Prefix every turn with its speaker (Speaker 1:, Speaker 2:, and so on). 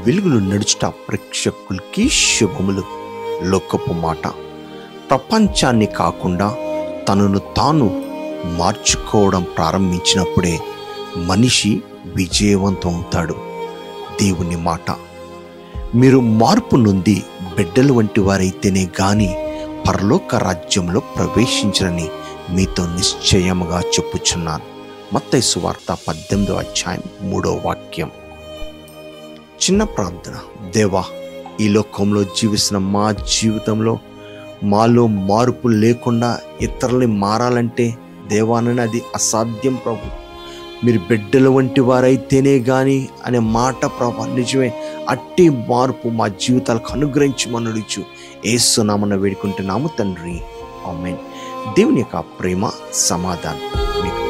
Speaker 1: వెలుగులు నడుచుట ప్రేక్షకులకి శుభములు. లోకపు మాట ప్రపంచాన్ని కాకుండా తనను తాను మార్చుకోవడం ప్రారంభించినప్పుడే మనిషి విజయవంతం అవుతాడు. దేవుని మాట, మీరు మార్పు నుండి బిడ్డలు వంటి వారైతేనే గాని పరలోక రాజ్యంలో ప్రవేశించరని మీతో నిశ్చయముగా చెప్పుచున్నాను. మత్తయి సువార్త 18వ అధ్యాయం 3వ వాక్యం. చిన్న ప్రార్థన. దేవా, ఈ లోకంలో జీవిస్తున్న మా జీవితంలో మాలో మార్పు లేకుండా ఇతరుల్ని మారాలంటే దేవానని అది అసాధ్యం ప్రభు. మీరు బిడ్డల వంటి వారైతేనే కానీ అనే మాట ప్రభు నిజమే. అట్టి మార్పు మా జీవితాలకు అనుగ్రహించమనడుచు యేసు నామమున వేడుకుంటున్నాము తండ్రి. ఆమేన్. దేవుని యొక్క ప్రేమ సమాధానం మీకు